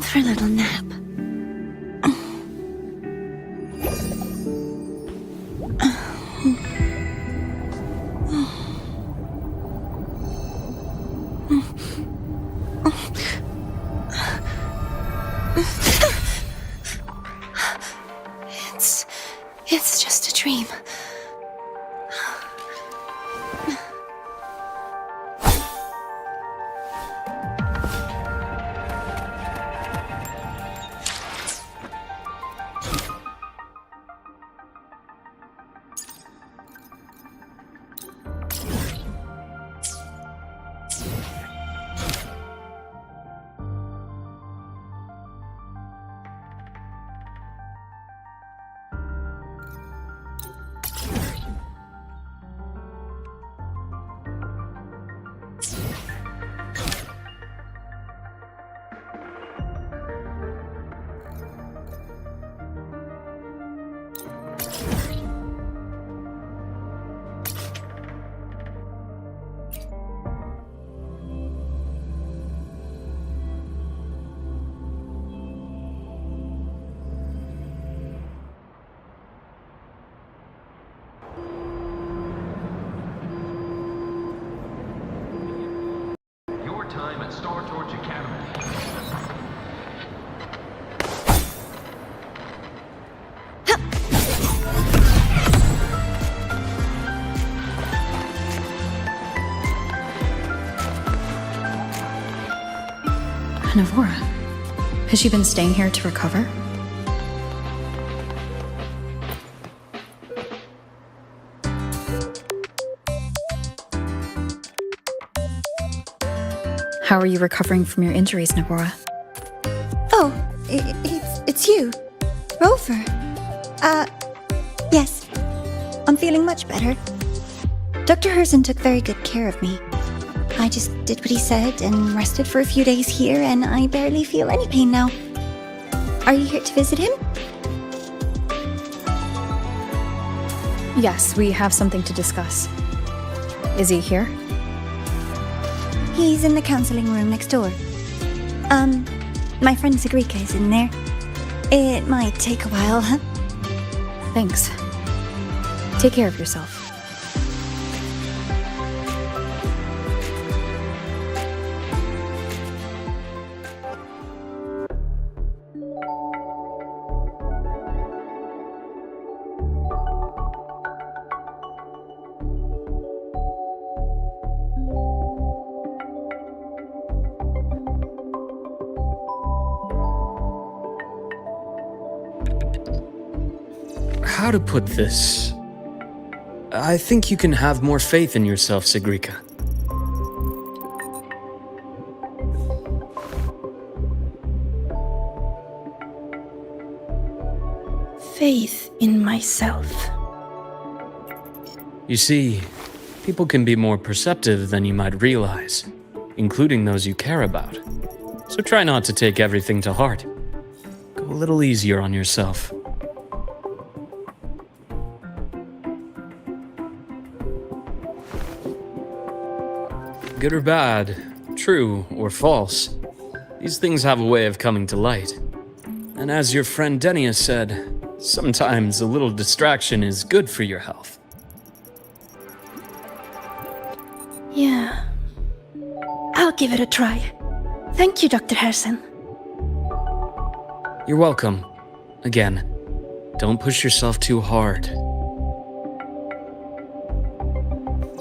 Time for a little nap. It's just a dream. Time at Star Torch Academy. Navora, has she been staying here to recover? How are you recovering from your injuries, Navora? Oh, it's you, Rover. Yes. I'm feeling much better. Dr. Herzen took very good care of me. I just did what he said and rested for a few days here, and I barely feel any pain now. Are you here to visit him? Yes, we have something to discuss. Is he here? He's in the counseling room next door. My friend Sigrika is in there. It might take a while, huh? Thanks. Take care of yourself. How to put this? I think you can have more faith in yourself, Sigrika. Faith in myself. You see, people can be more perceptive than you might realize, including those you care about. So try not to take everything to heart. Go a little easier on yourself. Good or bad, true or false, these things have a way of coming to light. And as your friend Denia said, sometimes a little distraction is good for your health. Yeah. I'll give it a try. Thank you, Dr. Herzen. You're welcome. Again, don't push yourself too hard.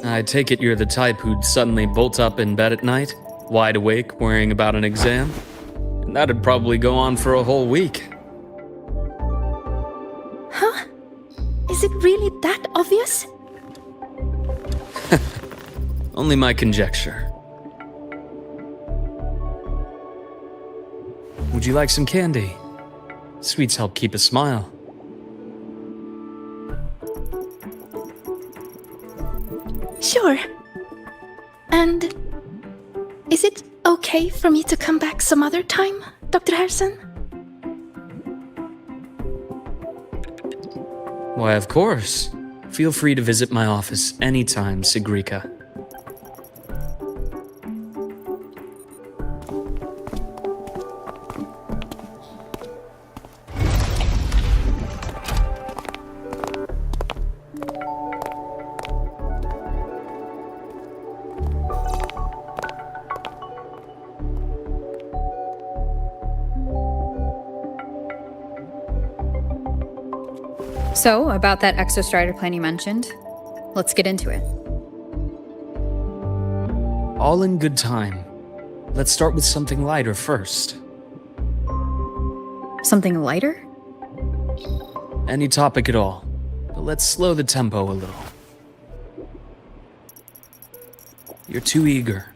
I take it you're the type who'd suddenly bolt up in bed at night, wide awake, worrying about an exam? And that'd probably go on for a whole week. Huh? Is it really that obvious? Only my conjecture. Would you like some candy? Sweets help keep a smile. Sure. And is it okay for me to come back some other time, Dr. Herzen? Why, of course. Feel free to visit my office anytime, Sigrika. So, about that exostrider plan you mentioned, let's get into it. All in good time. Let's start with something lighter first. Something lighter? Any topic at all, but let's slow the tempo a little. You're too eager.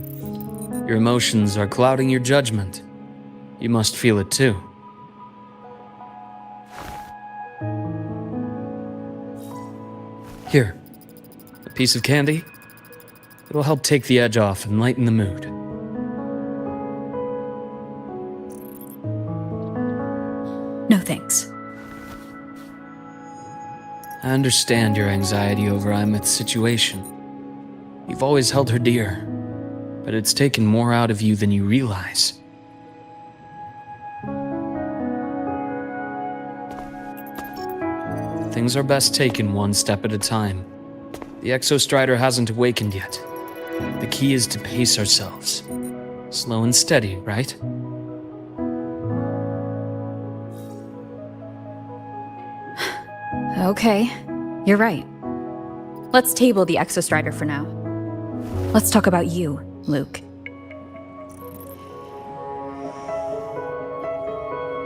Your emotions are clouding your judgment. You must feel it too. Here, a piece of candy. It'll help take the edge off and lighten the mood. No thanks. I understand your anxiety over Imeth's situation. You've always held her dear, but it's taken more out of you than you realize. Things are best taken one step at a time. The Exostrider hasn't awakened yet. The key is to pace ourselves. Slow and steady, right? Okay, you're right. Let's table the Exostrider for now. Let's talk about you, Luke.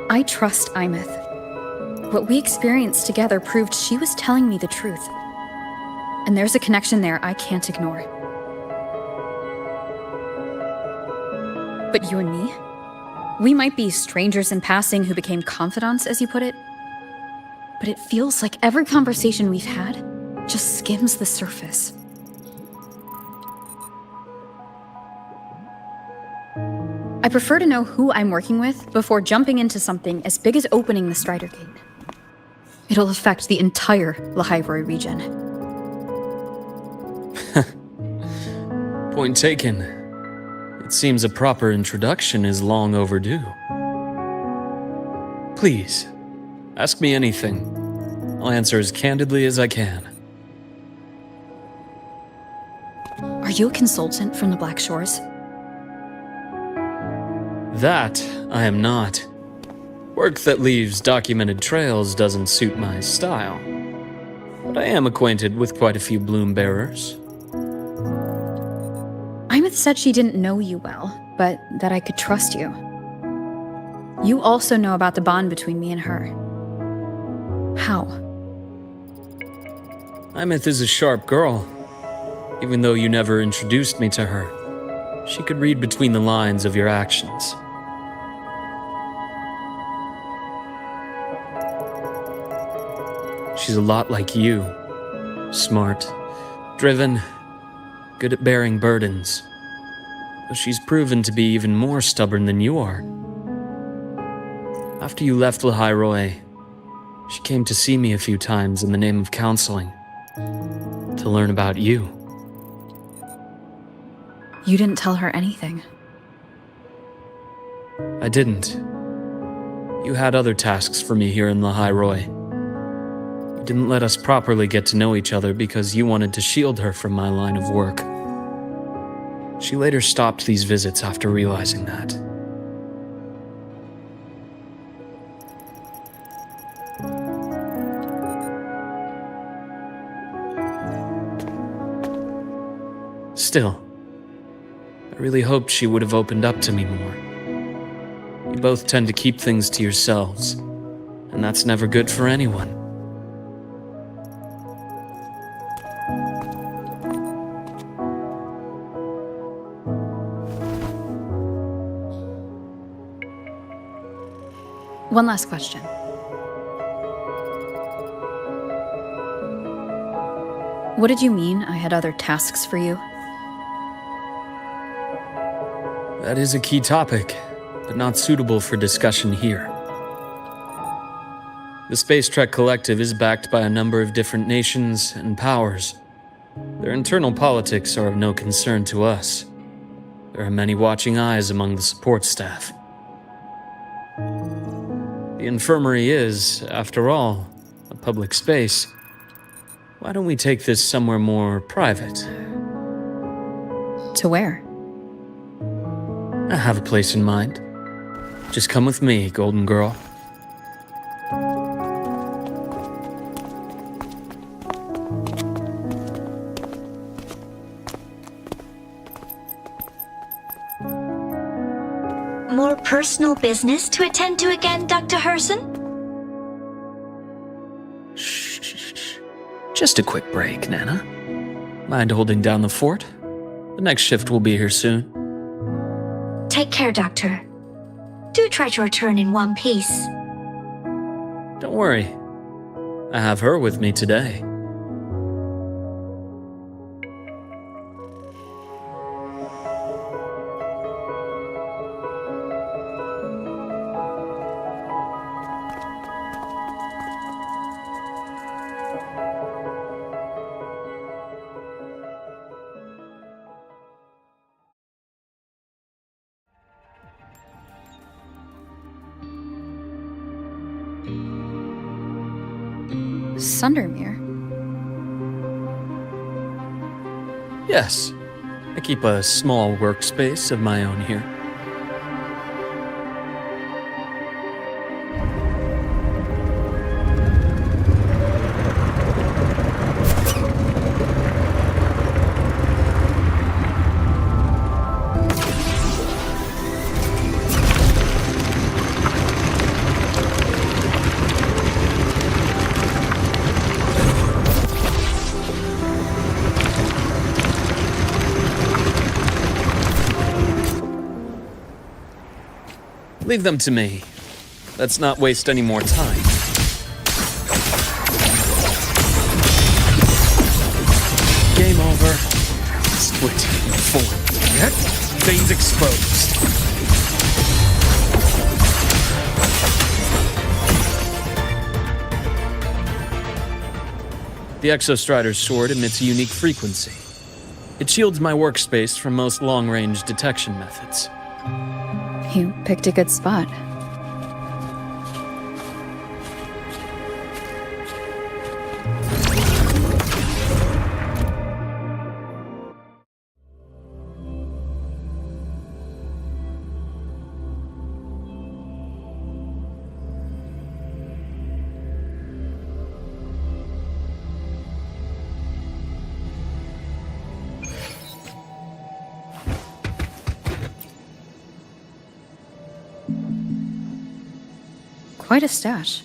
I trust Imeth. What we experienced together proved she was telling me the truth. And there's a connection there I can't ignore. But you and me? We might be strangers in passing who became confidants, as you put it. But it feels like every conversation we've had just skims the surface. I prefer to know who I'm working with before jumping into something as big as opening the Strider Gate. It'll affect the entire Lahairoi region. Point taken. It seems a proper introduction is long overdue. Please, ask me anything. I'll answer as candidly as I can. Are you a consultant from the Black Shores? That I am not. Work that leaves documented trails doesn't suit my style. But I am acquainted with quite a few bloom bearers. Imeth said she didn't know you well, but that I could trust you. You also know about the bond between me and her. How? Imeth is a sharp girl. Even though you never introduced me to her, she could read between the lines of your actions. She's a lot like you. Smart, driven, good at bearing burdens. Though she's proven to be even more stubborn than you are. After you left Lahairoi, she came to see me a few times in the name of counseling. To learn about you. You didn't tell her anything. I didn't. You had other tasks for me here in Lahairoi. You didn't let us properly get to know each other because you wanted to shield her from my line of work. She later stopped these visits after realizing that. Still, I really hoped she would have opened up to me more. You both tend to keep things to yourselves, and that's never good for anyone. One last question. What did you mean I had other tasks for you? That is a key topic, but not suitable for discussion here. The Space Trek Collective is backed by a number of different nations and powers. Their internal politics are of no concern to us. There are many watching eyes among the support staff. The infirmary is, after all, a public space. Why don't we take this somewhere more private? To where? I have a place in mind. Just come with me, Golden Girl. more personal business to attend to again, Dr. Herson? Shh. Just a quick break, Nana. Mind holding down the fort? The next shift will be here soon. Take care, Doctor. Do try to return in one piece. Don't worry. I have her with me today. Sundermere? Yes. I keep a small workspace of my own here. Leave them to me. Let's not waste any more time. Game over. Split. Form. Veins exposed. The Exostrider's sword emits a unique frequency. It shields my workspace from most long-range detection methods. You picked a good spot. Quite a stash.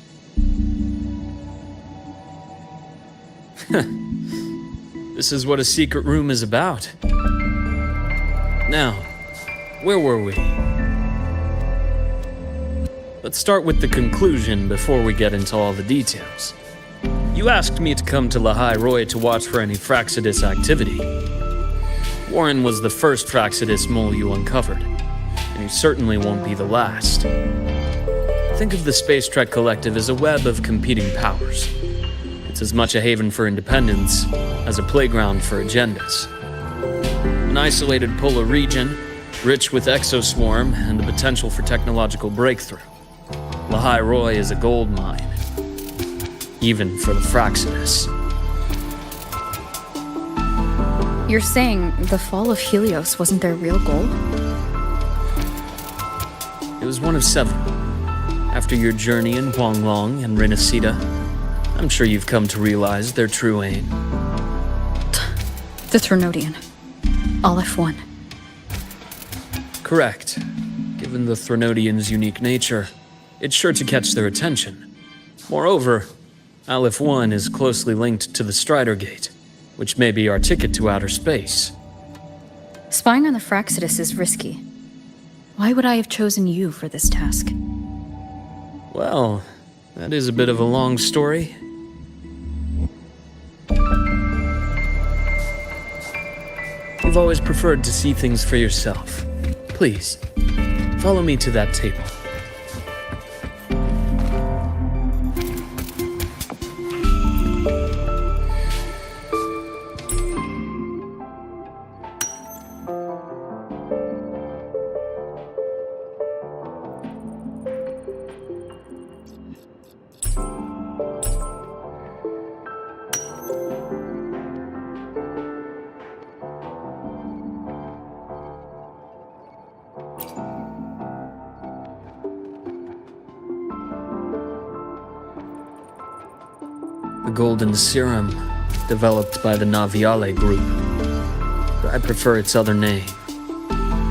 This is what a secret room is about. Now, where were we? Let's start with the conclusion before we get into all the details. You asked me to come to Lahai Roy to watch for any Fraxidus activity. Warren was the first Fraxidus mole you uncovered, and he certainly won't be the last. Think of the Space Trek Collective as a web of competing powers. It's as much a haven for independence as a playground for agendas. An isolated polar region, rich with exoswarm and the potential for technological breakthrough. Lahai Roy is a gold mine, even for the Fraxidus. You're saying the fall of Helios wasn't their real goal? It was one of several. After your journey in Huanglong and Renacida, I'm sure you've come to realize their true aim. The Threnodian. Aleph 1. Correct. Given the Threnodian's unique nature, it's sure to catch their attention. Moreover, Aleph 1 is closely linked to the Strider Gate, which may be our ticket to outer space. Spying on the Fraxidus is risky. Why would I have chosen you for this task? Well, that is a bit of a long story. You've always preferred to see things for yourself. Please, follow me to that table. The golden serum, developed by the Naviale group. But I prefer its other name,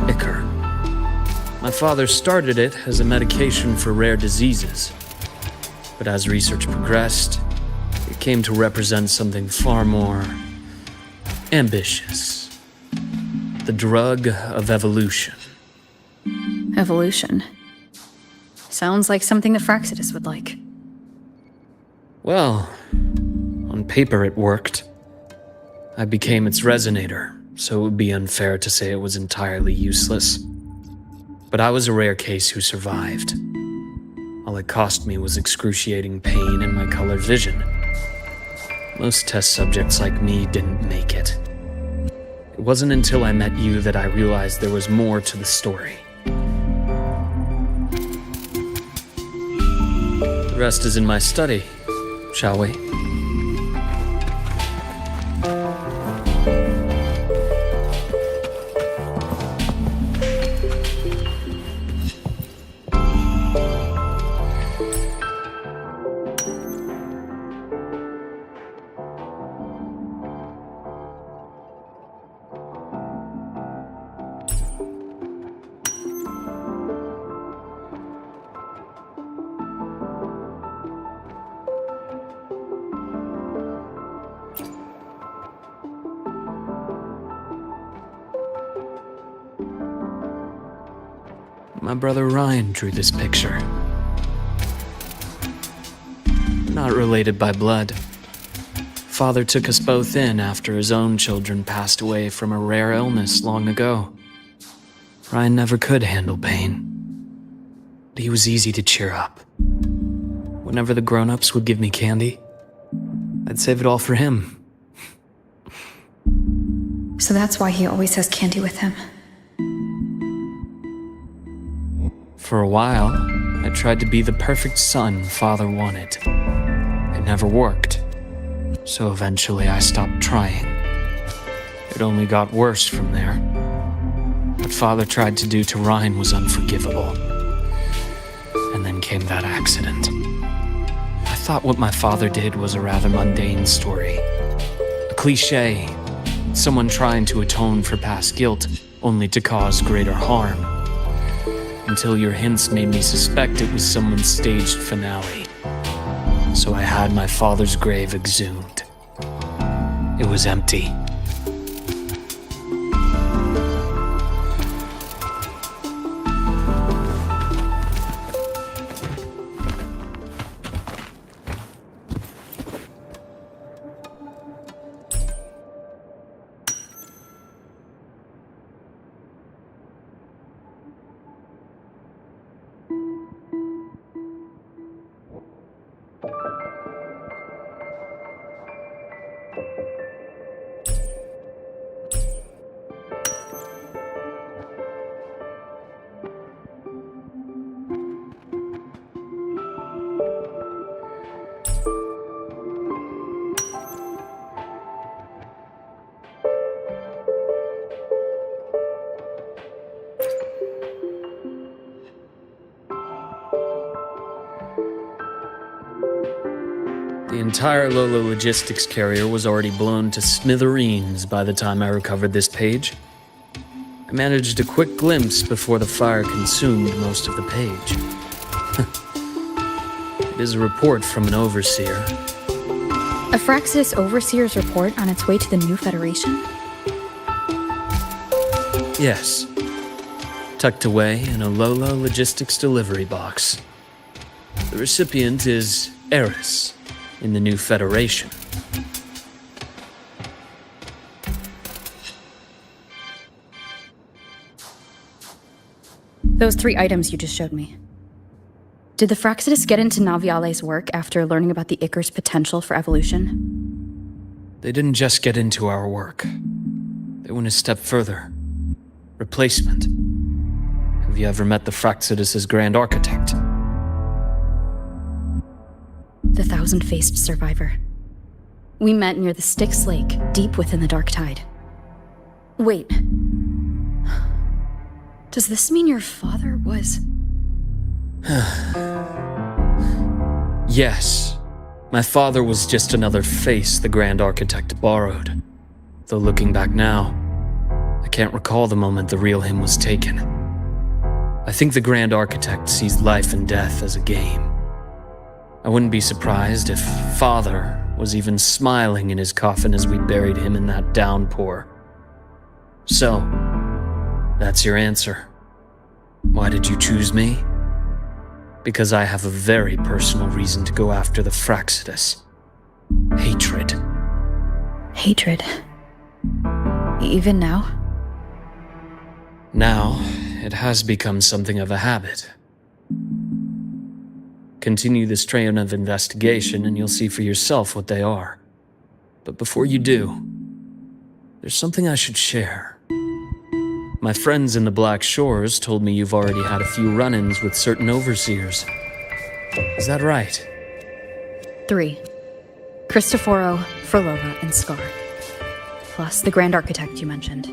Ichor. My father started it as a medication for rare diseases. But as research progressed, it came to represent something far more ambitious. The drug of evolution. Evolution. Sounds like something the Fraxidus would like. Well, on paper it worked. I became its resonator, so it would be unfair to say it was entirely useless. But I was a rare case who survived. All it cost me was excruciating pain and my colored vision. Most test subjects like me didn't make it. It wasn't until I met you that I realized there was more to the story. The rest is in my study, shall we? My brother Ryan drew this picture. Not related by blood. Father took us both in after his own children passed away from a rare illness long ago. Ryan never could handle pain, but he was easy to cheer up. Whenever the grown-ups would give me candy, I'd save it all for him. So that's why he always has candy with him. For a while, I tried to be the perfect son Father wanted. It never worked, so eventually I stopped trying. It only got worse from there. What Father tried to do to Ryan was unforgivable. And then came that accident. I thought what my father did was a rather mundane story. A cliché, someone trying to atone for past guilt, only to cause greater harm. Until your hints made me suspect it was someone's staged finale. So I had my father's grave exhumed. It was empty. The entire Lolo logistics carrier was already blown to smithereens by the time I recovered this page. I managed a quick glimpse before the fire consumed most of the page. It is a report from an overseer. A Fraxidus overseer's report on its way to the new Federation? Yes. Tucked away in a Lolo logistics delivery box. The recipient is Eris in the new Federation. Those 3 items you just showed me. Did the Fraxidus get into Naviale's work after learning about the Icar's potential for evolution? They didn't just get into our work. They went a step further. Replacement. Have you ever met the Fraxidus' Grand Architect? The thousand-faced survivor. We met near the Styx Lake, deep within the Dark Tide. Wait. Does this mean your father was... Yes. My father was just another face the Grand Architect borrowed. Though looking back now, I can't recall the moment the real him was taken. I think the Grand Architect sees life and death as a game. I wouldn't be surprised if Father was even smiling in his coffin as we buried him in that downpour. So, that's your answer. Why did you choose me? Because I have a very personal reason to go after the Fraxidus. Hatred. Hatred. Even now? Now, it has become something of a habit. Continue this train of investigation and you'll see for yourself what they are. But before you do, there's something I should share. My friends in the Black Shores told me you've already had a few run-ins with certain overseers. Is that right? 3. Cristoforo, Frolova, and Scar. Plus the Grand Architect you mentioned.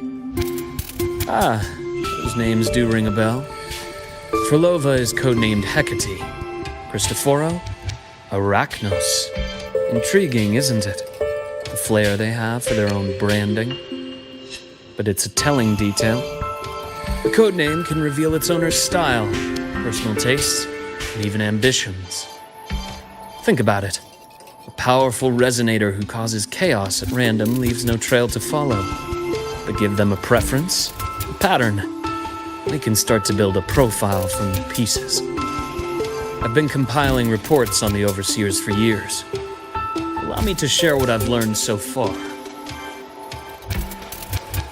Ah, those names do ring a bell. Frolova is codenamed Hecate. Cristoforo? Arachnos. Intriguing, isn't it? The flair they have for their own branding. But it's a telling detail. The codename can reveal its owner's style, personal tastes, and even ambitions. Think about it. A powerful resonator who causes chaos at random leaves no trail to follow. But give them a preference, a pattern. They can start to build a profile from the pieces. I've been compiling reports on the Overseers for years. Allow me to share what I've learned so far.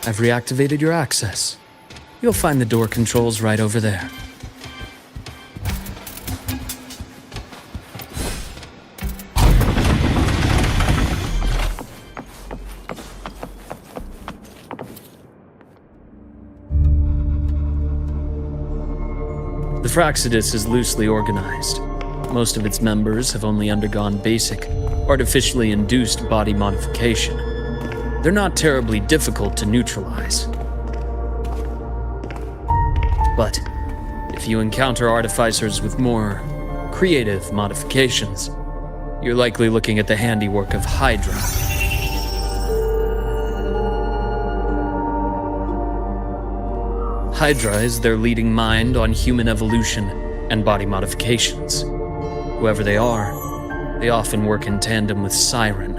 I've reactivated your access. You'll find the door controls right over there. The Fraxidus is loosely organized. Most of its members have only undergone basic, artificially induced body modification. They're not terribly difficult to neutralize. But if you encounter artificers with more creative modifications, you're likely looking at the handiwork of Hydra. Hydra is their leading mind on human evolution and body modifications. Whoever they are, they often work in tandem with Siren.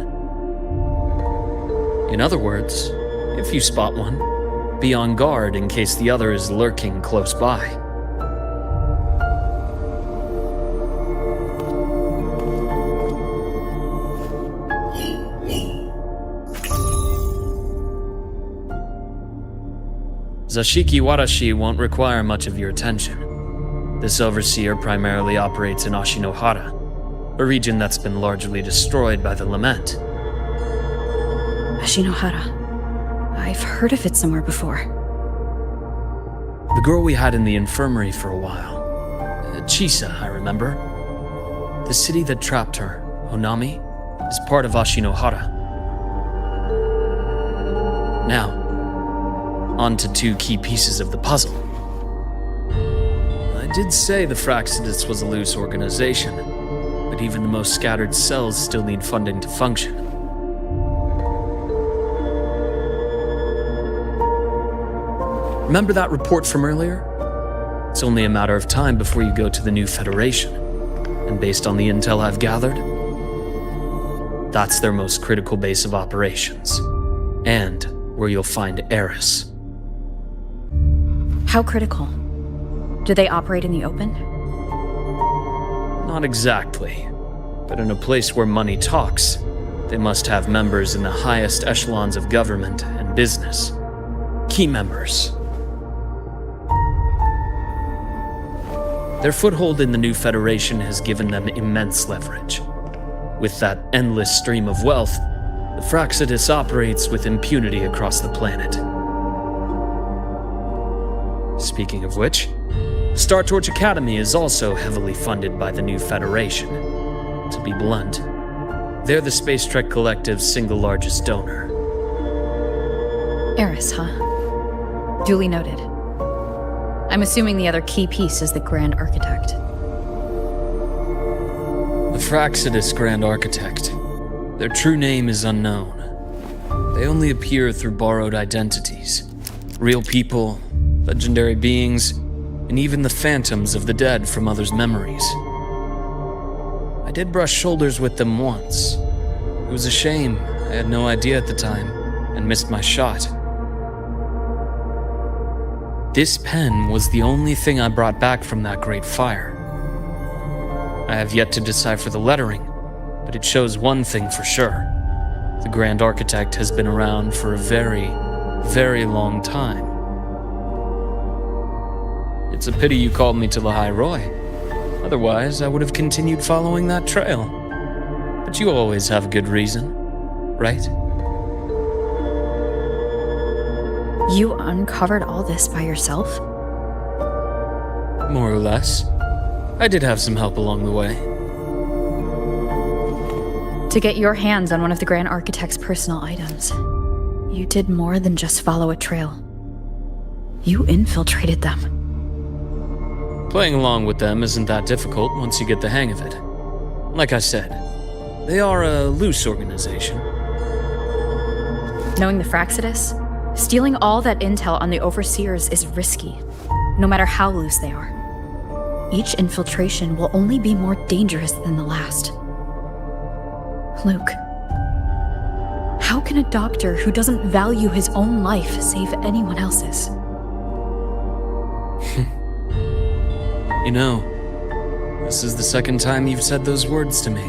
In other words, if you spot one, be on guard in case the other is lurking close by. Zashiki Warashi won't require much of your attention. This overseer primarily operates in Ashinohara, a region that's been largely destroyed by the Lament. Ashinohara. I've heard of it somewhere before. The girl we had in the infirmary for a while. Chisa, I remember. The city that trapped her, Honami, is part of Ashinohara. Now, on to 2 key pieces of the puzzle. I did say the Fraxidus was a loose organization, but even the most scattered cells still need funding to function. Remember that report from earlier? It's only a matter of time before you go to the new Federation. And based on the intel I've gathered, that's their most critical base of operations. And where you'll find Eris. How critical? Do they operate in the open? Not exactly. But in a place where money talks, they must have members in the highest echelons of government and business. Key members. Their foothold in the new Federation has given them immense leverage. With that endless stream of wealth, the Fraxidus operates with impunity across the planet. Speaking of which, Star Torch Academy is also heavily funded by the new Federation. To be blunt, they're the Space Trek Collective's single largest donor. Eris, huh? Duly noted. I'm assuming the other key piece is the Grand Architect. The Fraxidus Grand Architect. Their true name is unknown. They only appear through borrowed identities. Real people, legendary beings, and even the phantoms of the dead from others' memories. I did brush shoulders with them once. It was a shame. I had no idea at the time, and missed my shot. This pen was the only thing I brought back from that great fire. I have yet to decipher the lettering, but it shows one thing for sure. The Grand Architect has been around for a very, very long time. It's a pity you called me to Lahai Roy. Otherwise, I would have continued following that trail. But you always have a good reason, right? You uncovered all this by yourself? More or less. I did have some help along the way. To get your hands on one of the Grand Architect's personal items, you did more than just follow a trail. You infiltrated them. Playing along with them isn't that difficult once you get the hang of it. Like I said, they are a loose organization. Knowing the Fraxidus, stealing all that intel on the Overseers is risky, no matter how loose they are. Each infiltration will only be more dangerous than the last. Luke, how can a doctor who doesn't value his own life save anyone else's? You know, this is the second time you've said those words to me.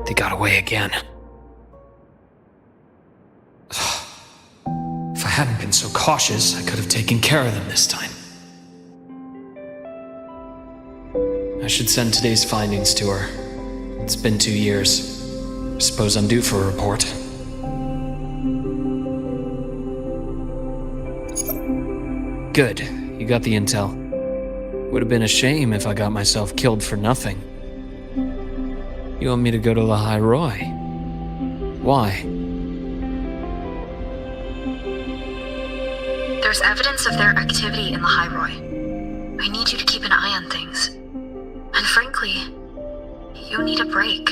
They got away again. If I hadn't been so cautious, I could have taken care of them this time. I should send today's findings to her. It's been 2 years. I suppose I'm due for a report. Good, you got the intel. Would have been a shame if I got myself killed for nothing. You want me to go to Lahai Roy? Why? There's evidence of their activity in Lahai Roy. I need you to keep an eye on things. And frankly, you need a break.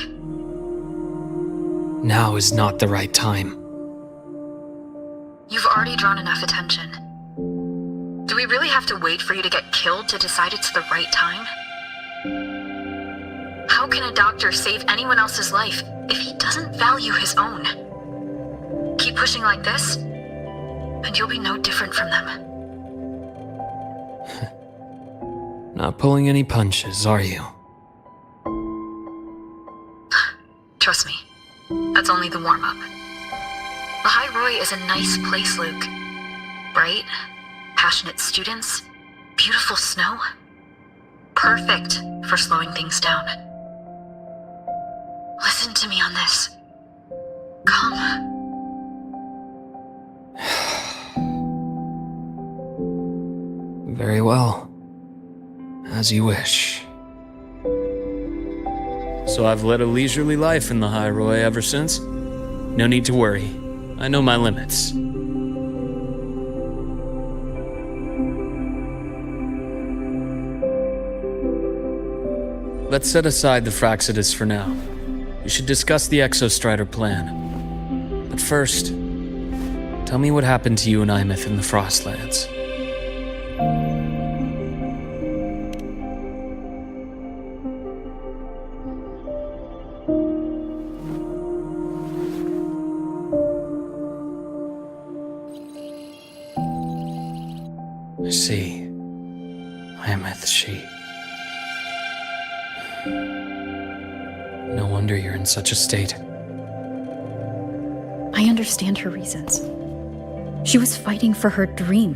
Now is not the right time. You've already drawn enough attention. Do we really have to wait for you to get killed to decide it's the right time? How can a doctor save anyone else's life if he doesn't value his own? Keep pushing like this, and you'll be no different from them. Not pulling any punches, are you? Trust me, that's only the warm-up. Lahai Roy is a nice place, Luke. Bright, passionate students, beautiful snow. Perfect for slowing things down. Listen to me on this. Come. Very well. As you wish. So I've led a leisurely life in the High Roy ever since? No need to worry. I know my limits. Let's set aside the Fraxidus for now. We should discuss the Exostrider plan. But first, tell me what happened to you and Imeth in the Frostlands. I see. Imeth, she... No wonder you're in such a state. I understand her reasons. She was fighting for her dream,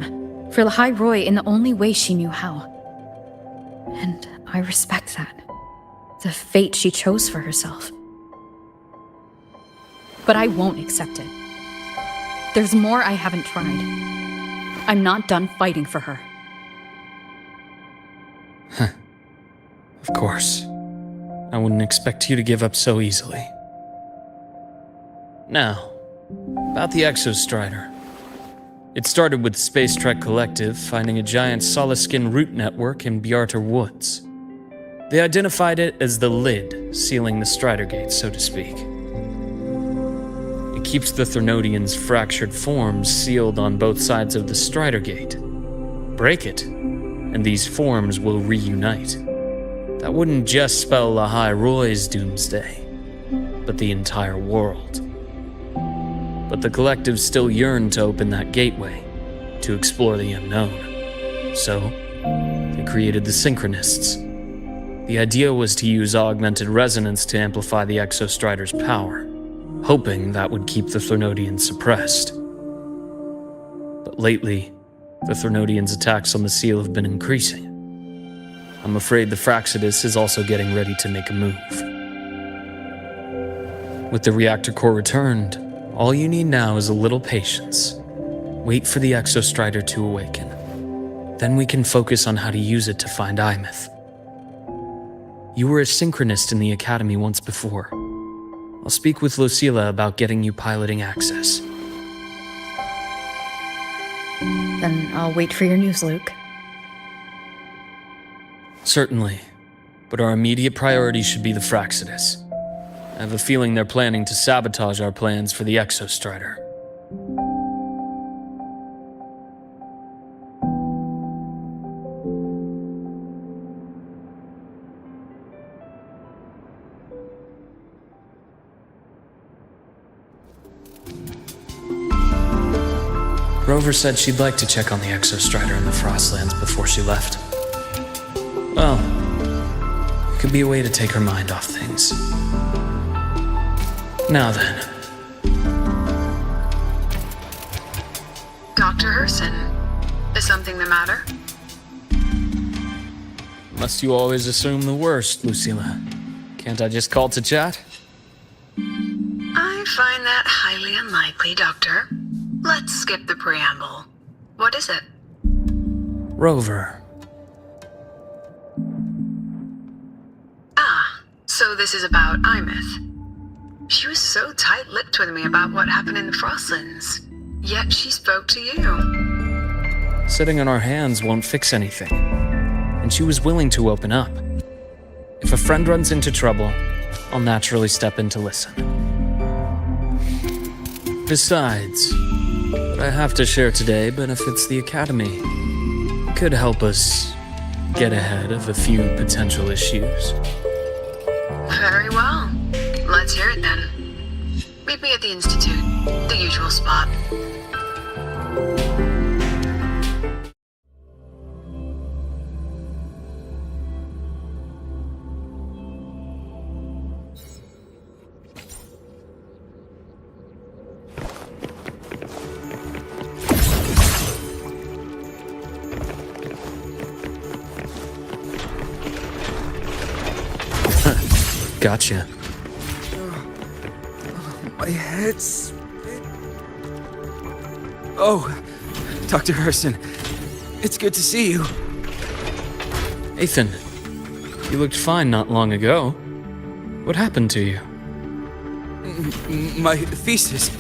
for Lahai Roy in the only way she knew how. And I respect that. The fate she chose for herself. But I won't accept it. There's more I haven't tried. I'm not done fighting for her. Of course. I wouldn't expect you to give up so easily. Now, about the Exostrider. It started with the Space Trek Collective finding a giant solid-skin root network in Bjarter Woods. They identified it as the lid sealing the Strider Gate, so to speak. It It keeps the Threnodians' fractured forms sealed on both sides of the Strider Gate. Break it, and these forms will reunite. That wouldn't just spell Lahai Roy's doomsday, but the entire world. But the Collective still yearned to open that gateway, to explore the unknown. So, they created the Synchronists. The idea was to use augmented resonance to amplify the Exostrider's power, hoping that would keep the Threnodians suppressed. But lately, the Threnodians' attacks on the seal have been increasing. I'm afraid the Fraxidus is also getting ready to make a move. With the reactor core returned, all you need now is a little patience. Wait for the Exostrider to awaken. Then we can focus on how to use it to find Imeth. You were a synchronist in the Academy once before. I'll speak with Lucilla about getting you piloting access. Then I'll wait for your news, Luke. Certainly, but our immediate priority should be the Fraxidus. I have a feeling they're planning to sabotage our plans for the Exostrider. Rover said she'd like to check on the Exostrider in the Frostlands before she left. Well, it could be a way to take her mind off things. Now then. Dr. Herson, is something the matter? Must you always assume the worst, Lucilla? Can't I just call to chat? I find that highly unlikely, Doctor. Let's skip the preamble. What is it? Rover. Ah, so this is about Imeth. She was so tight-lipped with me about what happened in the Frostlands, yet she spoke to you. Sitting on our hands won't fix anything, and she was willing to open up. If a friend runs into trouble, I'll naturally step in to listen. Besides, what I have to share today benefits the Academy. It could help us get ahead of a few potential issues. Very well. Let's hear it then. Meet me at the Institute, the usual spot. Gotcha. My head's... Oh, Dr. Herson, it's good to see you. Ethan, you looked fine not long ago. What happened to you? My thesis,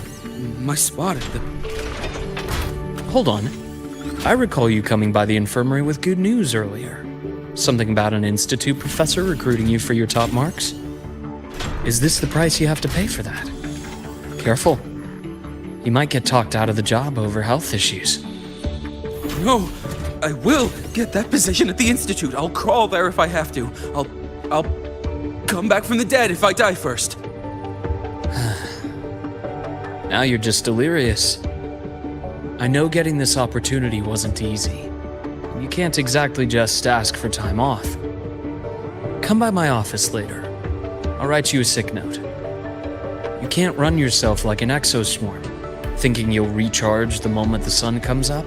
my spot at the... Hold on. I recall you coming by the infirmary with good news earlier. Something about an institute professor recruiting you for your top marks? Is this the price you have to pay for that? Careful. You might get talked out of the job over health issues. No, I will get that position at the Institute. I'll crawl there if I have to. I'll come back from the dead if I die first. Now you're just delirious. I know getting this opportunity wasn't easy. You can't exactly just ask for time off. Come by my office later. I'll write you a sick note. You can't run yourself like an exoswarm, thinking you'll recharge the moment the sun comes up.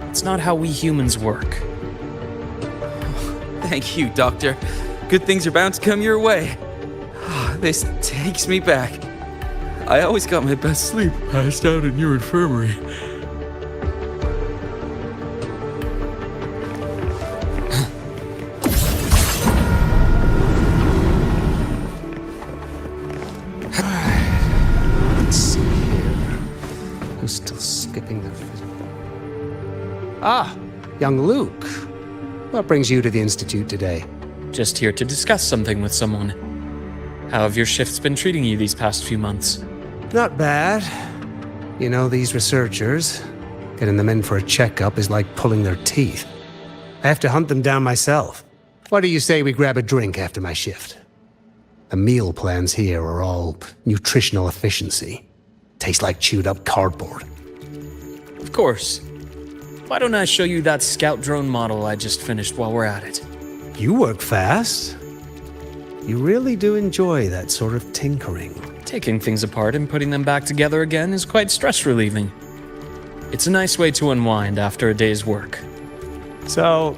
It's not how we humans work. Thank you, Doctor. Good things are bound to come your way. This takes me back. I always got my best sleep passed out in your infirmary. Let's see here. Who's still skipping the... Ah, young Luke. What brings you to the Institute today? Just here to discuss something with someone. How have your shifts been treating you these past few months? Not bad. You know, these researchers, getting them in for a checkup is like pulling their teeth. I have to hunt them down myself. What do you say we grab a drink after my shift? The meal plans here are all nutritional efficiency. Taste like chewed up cardboard. Of course. Why don't I show you that scout drone model I just finished while we're at it? You work fast. You really do enjoy that sort of tinkering. Taking things apart and putting them back together again is quite stress relieving. It's a nice way to unwind after a day's work. So,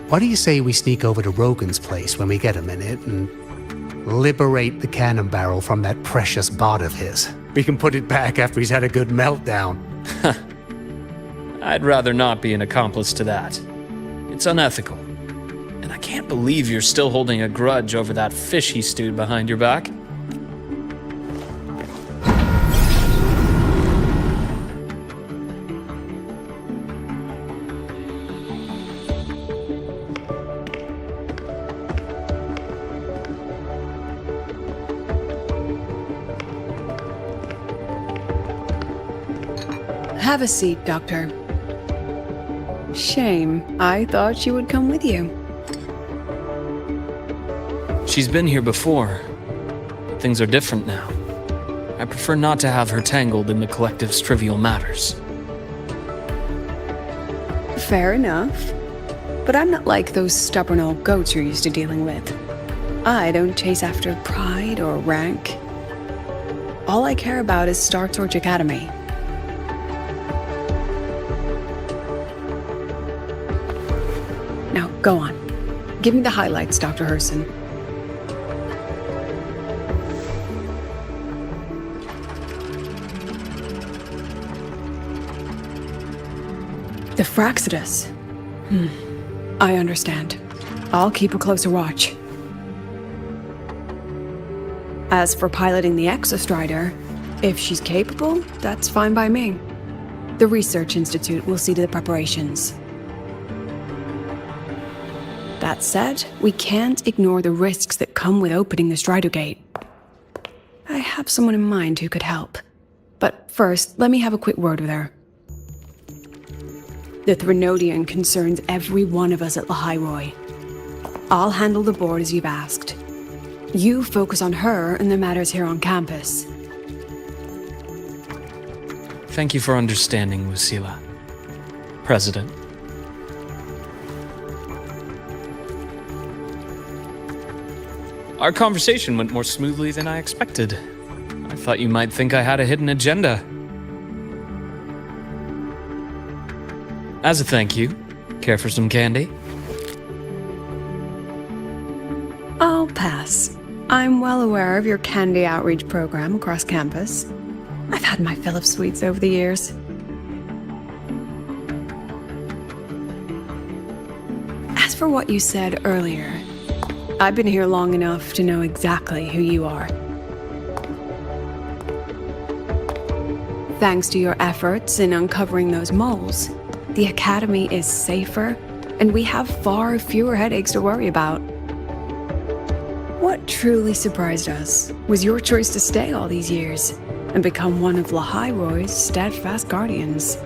what do you say we sneak over to Rogan's place when we get a minute and liberate the cannon barrel from that precious bot of his? We can put it back after he's had a good meltdown. I'd rather not be an accomplice to that. It's unethical. And I can't believe you're still holding a grudge over that fish he stewed behind your back. Have a seat, Doctor. Shame. I thought she would come with you. She's been here before. But things are different now. I prefer not to have her tangled in the collective's trivial matters. Fair enough. But I'm not like those stubborn old goats you're used to dealing with. I don't chase after pride or rank. All I care about is Star Torch Academy. Now, go on. Give me the highlights, Dr. Herson. The Fraxidus. I understand. I'll keep a closer watch. As for piloting the Exostrider, if she's capable, that's fine by me. The Research Institute will see to the preparations. That said, we can't ignore the risks that come with opening the Strider Gate. I have someone in mind who could help. But first, let me have a quick word with her. The Threnodian concerns every one of us at Lahairoi. I'll handle the board as you've asked. You focus on her and the matters here on campus. Thank you for understanding, Lucila. President. Our conversation went more smoothly than I expected. I thought you might think I had a hidden agenda. As a thank you, care for some candy? I'll pass. I'm well aware of your candy outreach program across campus. I've had my fill of sweets over the years. As for what you said earlier, I've been here long enough to know exactly who you are. Thanks to your efforts in uncovering those moles, the Academy is safer, and we have far fewer headaches to worry about. What truly surprised us was your choice to stay all these years and become one of Lahairoi's steadfast guardians.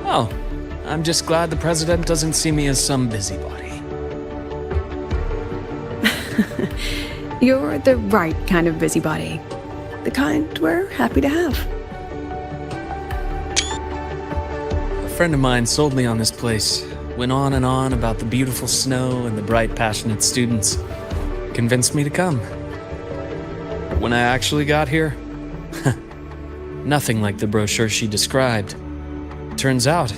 Oh, I'm just glad the president doesn't see me as some busybody. You're the right kind of busybody. The kind we're happy to have. A friend of mine sold me on this place. Went on and on about the beautiful snow and the bright, passionate students. Convinced me to come. But when I actually got here, nothing like the brochure she described. Turns out,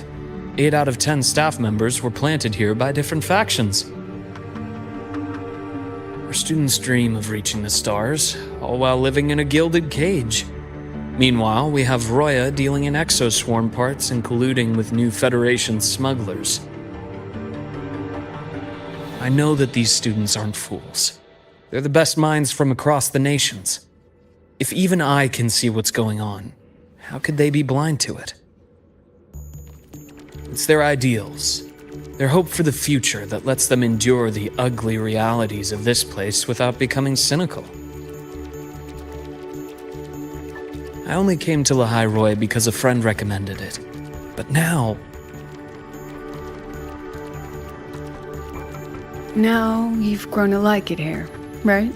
8 out of 10 staff members were planted here by different factions. Our students dream of reaching the stars, all while living in a gilded cage. Meanwhile, we have Roya dealing in exoswarm parts and colluding with new Federation smugglers. I know that these students aren't fools. They're the best minds from across the nations. If even I can see what's going on, how could they be blind to it? It's their ideals, their hope for the future that lets them endure the ugly realities of this place without becoming cynical. I only came to Lahai Roy because a friend recommended it. But now... Now you've grown to like it here, right?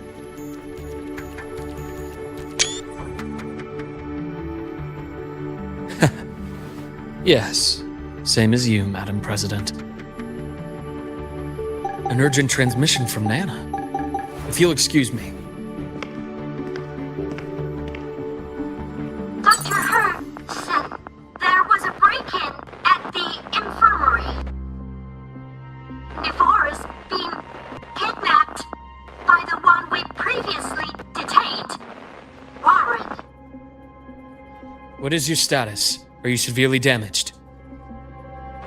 Yes, same as you, Madam President. An urgent transmission from Nana. If you'll excuse me. Dr. Hurd said there was a break-in at the infirmary. Nevora's being kidnapped by the one we previously detained, Warren. What is your status? Are you severely damaged?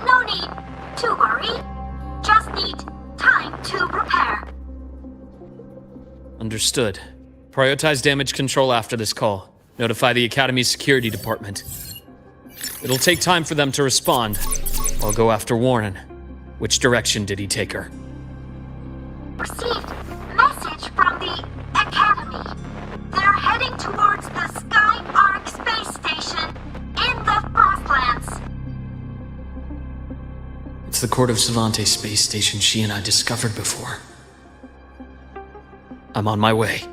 No need to worry. Just need time to repair. Understood. Prioritize damage control after this call. Notify the Academy's security department. It'll take time for them to respond. I'll go after Warren. Which direction did he take her? Received message from the Academy. They're heading towards the Sky Arc space station in the Frostlands. It's the Court of Savante space station she and I discovered before. I'm on my way.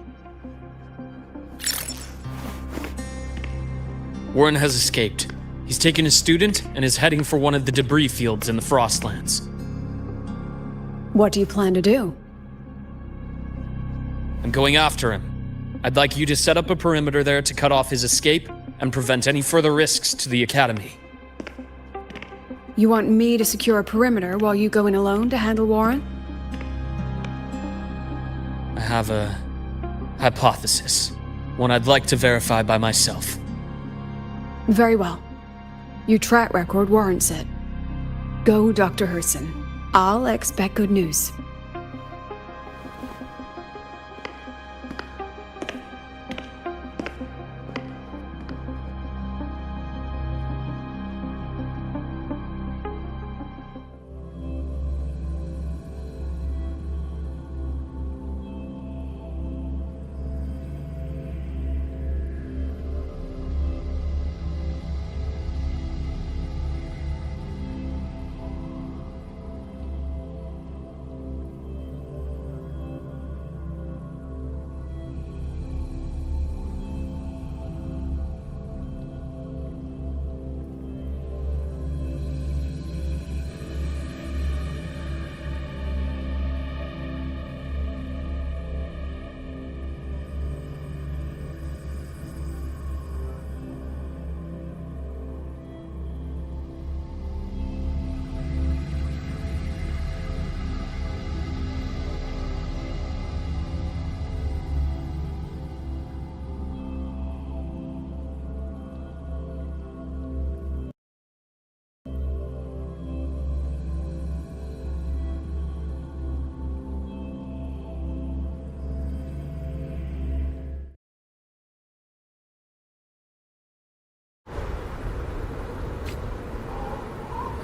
Warren has escaped. He's taken a student and is heading for one of the debris fields in the Frostlands. What do you plan to do? I'm going after him. I'd like you to set up a perimeter there to cut off his escape and prevent any further risks to the Academy. You want me to secure a perimeter while you go in alone to handle Warren? I have a hypothesis. One I'd like to verify by myself. Very well. Your track record warrants it. Go, Dr. Herson. I'll expect good news.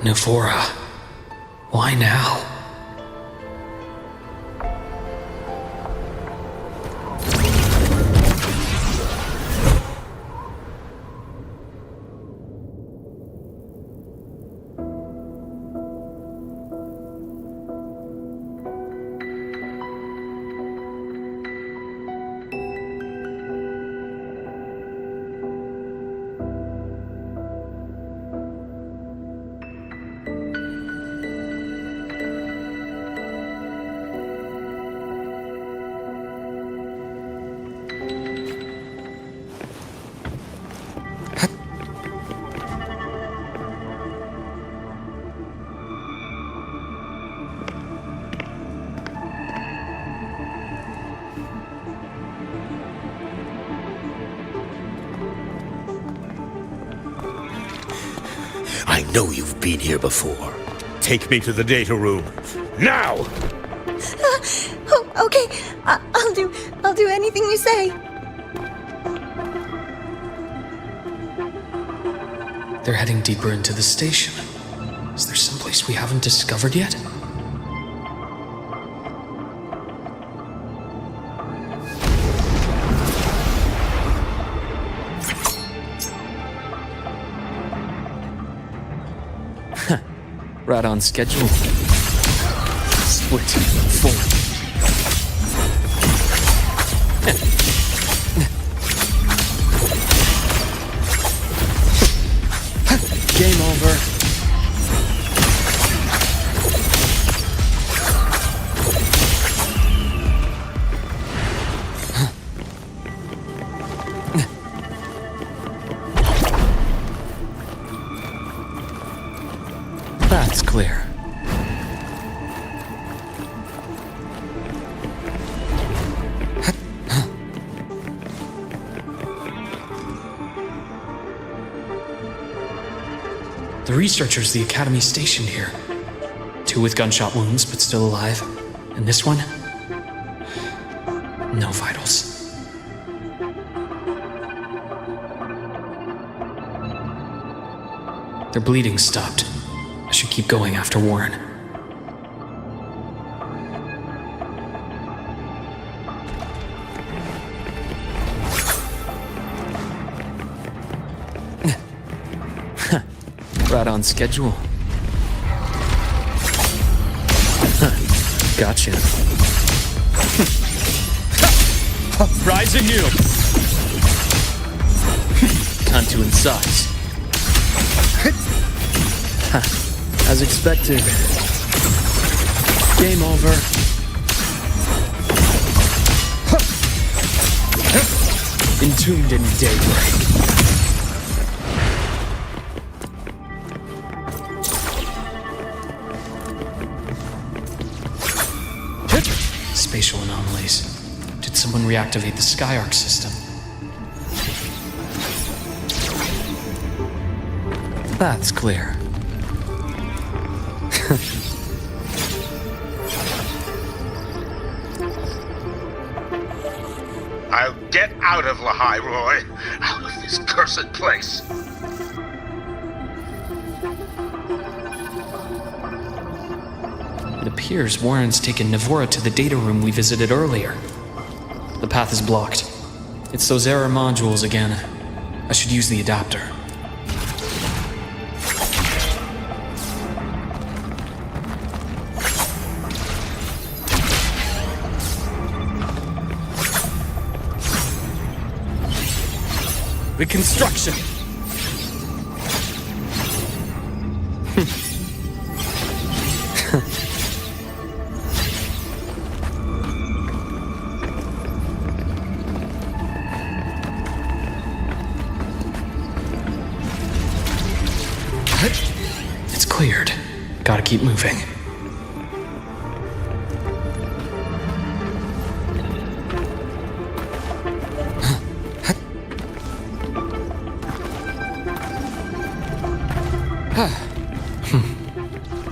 Nevora. Why now? I know you've been here before. Take me to the data room. Now! Okay, I'll do anything you say. They're heading deeper into the station. Is there someplace we haven't discovered yet? Right on schedule. Split. Form. Game over. That's clear. The researchers the Academy stationed here. 2 with gunshot wounds, but still alive. And this one? No vitals. Their bleeding stopped. I should keep going after Warren. Right on schedule. Gotcha. Rising you! Time to incise. As expected. Game over. Entombed in daybreak. Spatial anomalies. Did someone reactivate the Skyarc system? That's clear. I'll get out of Lahai, Roy. Out of this cursed place. It appears Warren's taken Navora to the data room we visited earlier. The path is blocked. It's those error modules again. I should use the adapter. Reconstruction! It's cleared. Gotta keep moving.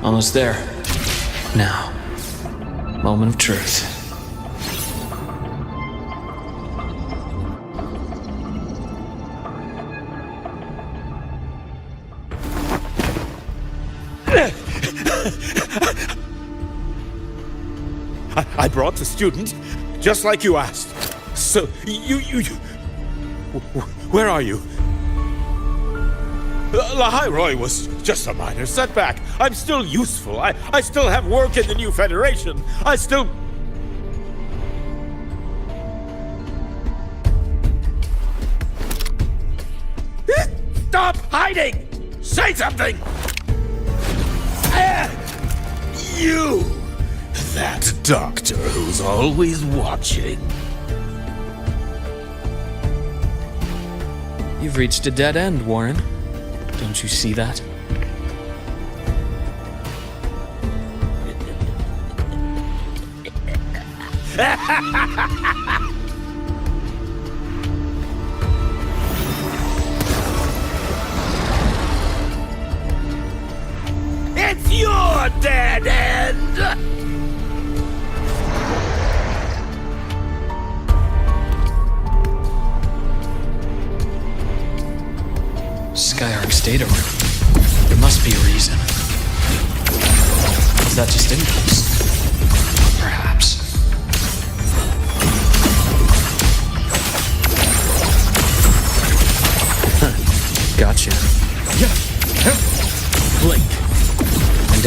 Almost there. Now, moment of truth. I brought the student, just like you asked. So, you... Where are you? Lahai Roy was just a minor setback. I'm still useful. I still have work in the new Federation. I still... Stop hiding! Say something! You! That doctor who's always watching. You've reached a dead end, Warren. Don't you see that? It's your dead end! Skyarc's data room. There must be a reason. Is that just impulse? Perhaps. Gotcha. Blink. And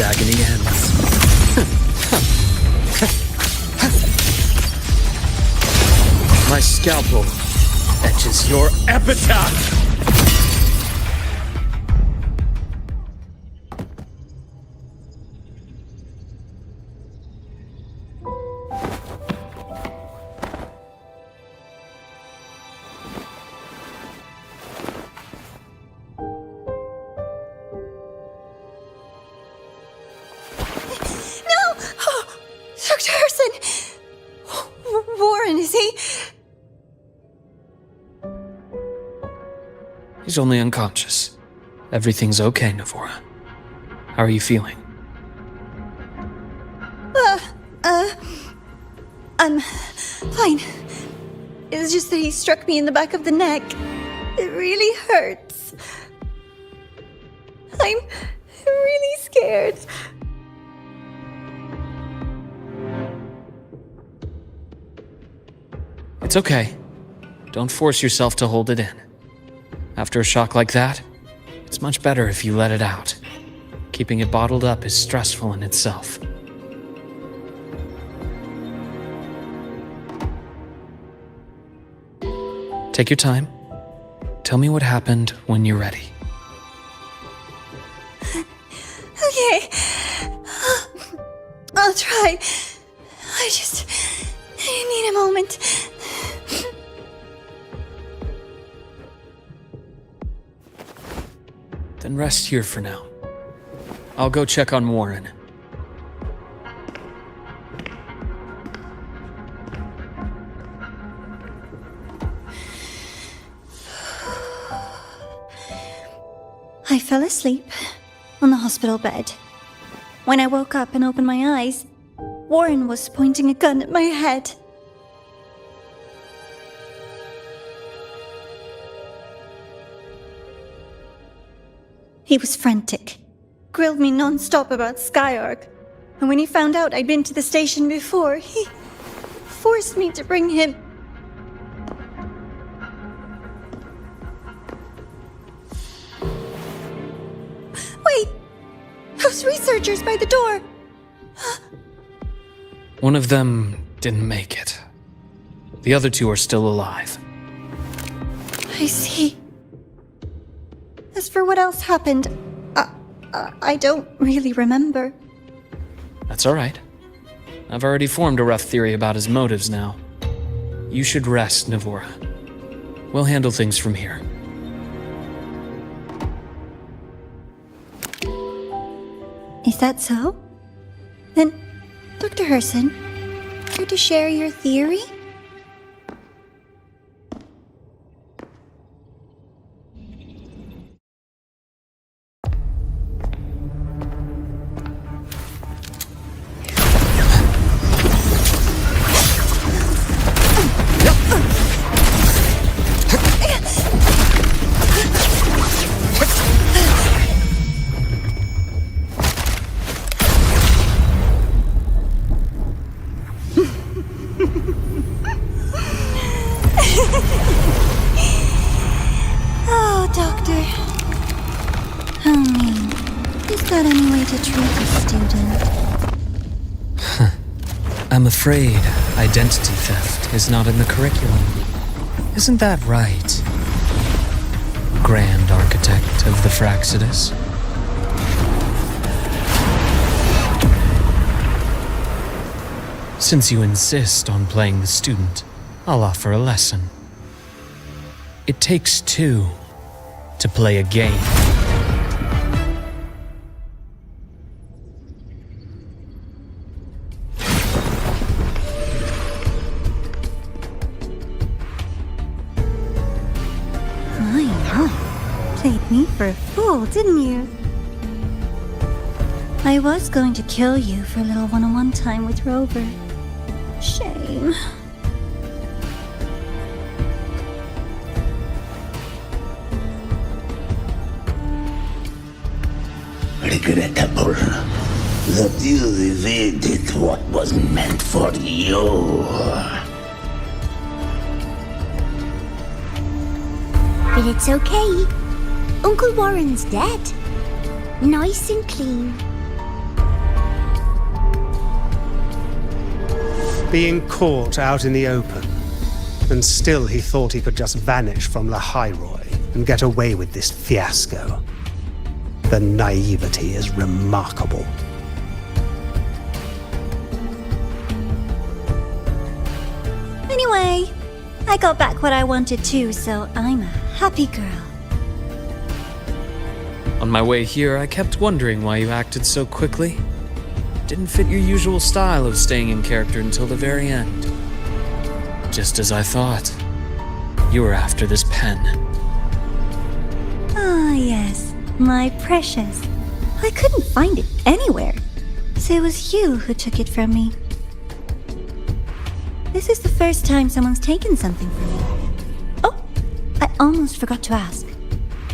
etches your epitaph! Dr. Herson! Warren, is he? He's only unconscious. Everything's okay, Navora. How are you feeling? I'm fine. It's just that he struck me in the back of the neck. It really hurts. I'm really scared. It's okay. Don't force yourself to hold it in. After a shock like that, it's much better if you let it out. Keeping it bottled up is stressful in itself. Take your time. Tell me what happened when you're ready. Okay. I'll try. I just need a moment. Then rest here for now. I'll go check on Warren. I fell asleep on the hospital bed. When I woke up and opened my eyes, Warren was pointing a gun at my head. He was frantic, grilled me non-stop about Skyark, and when he found out I'd been to the station before, he forced me to bring him. Wait! Those researchers by the door! One of them didn't make it. The other two are still alive. I see. As for what else happened, I don't really remember. That's all right. I've already formed a rough theory about his motives now. You should rest, Navora. We'll handle things from here. Is that so? Then, Dr. Herson, care to share your theory? Oh, Doctor. How mean. Is that any way to treat a student? I'm afraid identity theft is not in the curriculum. Isn't that right, Grand Architect of the Fraxidus? Since you insist on playing the student, I'll offer a lesson. It takes two to play a game. Played me for a fool, didn't you? I was going to kill you for a little one-on-one time with Rover. Shame. Regrettable that you evaded what was meant for you. But it's okay. Uncle Warren's dead. Nice and clean. Being caught out in the open. And still he thought he could just vanish from La Hyroi and get away with this fiasco. The naivety is remarkable. Anyway, I got back what I wanted too, so I'm a happy girl. On my way here, I kept wondering why you acted so quickly. Didn't fit your usual style of staying in character until the very end. Just as I thought. You were after this pen. Ah, yes, my precious. I couldn't find it anywhere, so it was you who took it from me. This is the first time someone's taken something from me. Oh, I almost forgot to ask.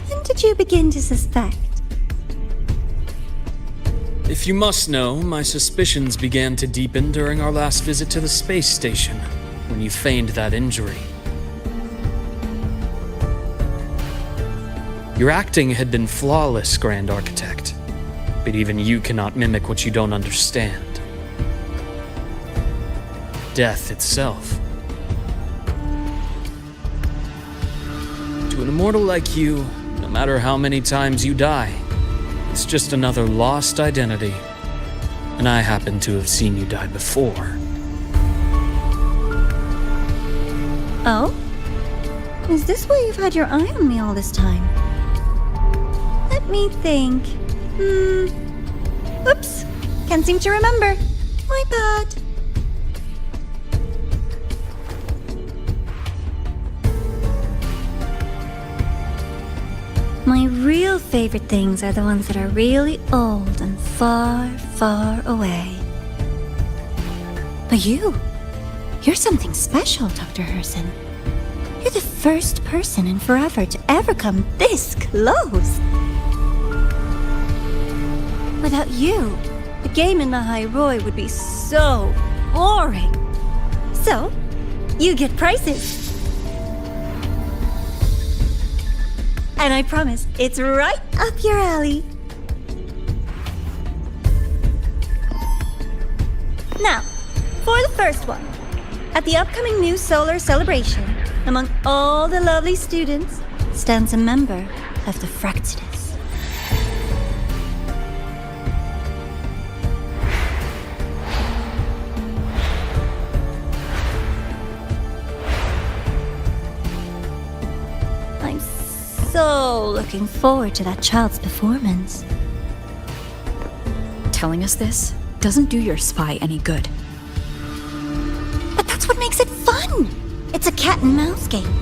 When did you begin to suspect? If you must know, my suspicions began to deepen during our last visit to the space station, when you feigned that injury. Your acting had been flawless, Grand Architect, but even you cannot mimic what you don't understand. Death itself. To an immortal like you, no matter how many times you die, it's just another lost identity. And I happen to have seen you die before. Oh? Is this why you've had your eye on me all this time? Let me think. Oops. Can't seem to remember. My bad. My real favorite things are the ones that are really old and far, far away. But you're something special, Dr. Herson. You're the first person in forever to ever come this close. Without you, the game in the Hyroi would be so boring. So, you get prizes. And I promise, it's right up your alley. Now, for the first one. At the upcoming new solar celebration, among all the lovely students, stands a member of the Fractidus. I'm so looking forward to that child's performance. Telling us this doesn't do your spy any good. But that's what makes it fun! It's a cat and mouse game.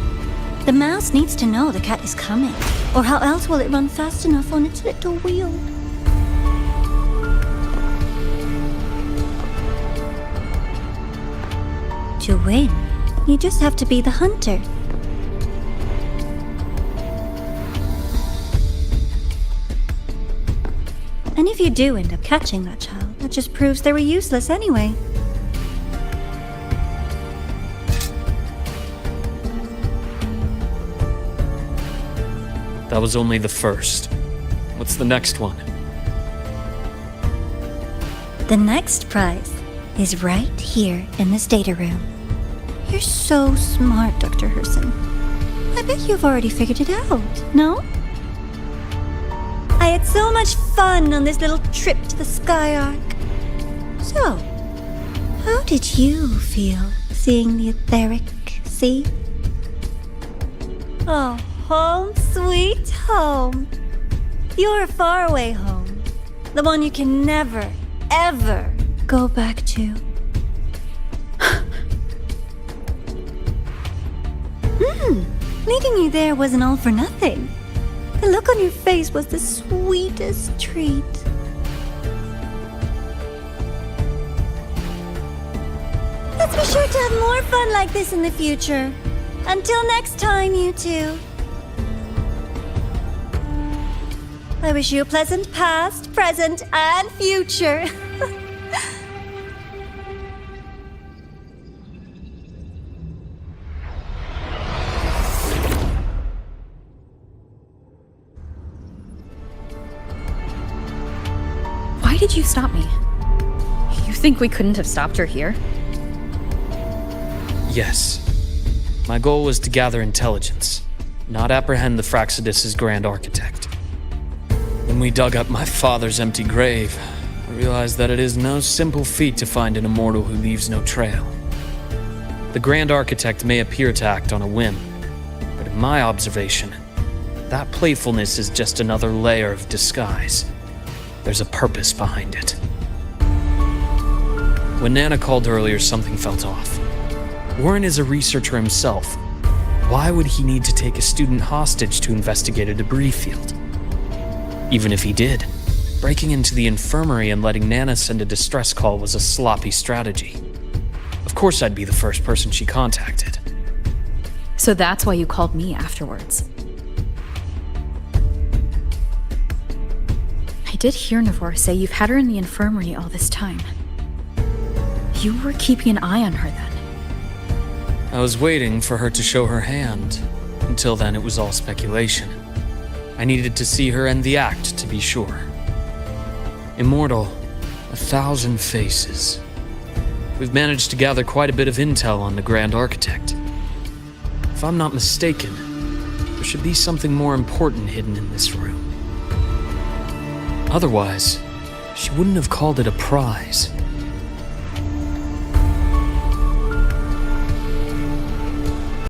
The mouse needs to know the cat is coming, or how else will it run fast enough on its little wheel? To win, you just have to be the hunter. And if you do end up catching that child, that just proves they were useless anyway. That was only the first. What's the next one? The next prize is right here in this data room. You're so smart, Dr. Herson. I bet you've already figured it out, no? I had so much fun on this little trip to the Sky Arc. So, how did you feel seeing the etheric sea? Oh, home sweet home. Your faraway home. The one you can never, ever go back to. Leaving you there wasn't all for nothing. The look on your face was the sweetest treat. Let's be sure to have more fun like this in the future. Until next time, you two. I wish you a pleasant past, present, and future. Why did you stop me? You think we couldn't have stopped her here? Yes. My goal was to gather intelligence, not apprehend the Fraxidus' Grand Architect. When we dug up my father's empty grave, I realized that it is no simple feat to find an immortal who leaves no trail. The Grand Architect may appear to act on a whim, but in my observation, that playfulness is just another layer of disguise. There's a purpose behind it. When Nana called earlier, something felt off. Warren is a researcher himself. Why would he need to take a student hostage to investigate a debris field? Even if he did, breaking into the infirmary and letting Nana send a distress call was a sloppy strategy. Of course I'd be the first person she contacted. So that's why you called me afterwards. I did hear Navor say you've had her in the infirmary all this time. You were keeping an eye on her then. I was waiting for her to show her hand. Until then, it was all speculation. I needed to see her end the act to be sure. Immortal, 1,000 faces. We've managed to gather quite a bit of intel on the Grand Architect. If I'm not mistaken, there should be something more important hidden in this room. Otherwise, she wouldn't have called it a prize.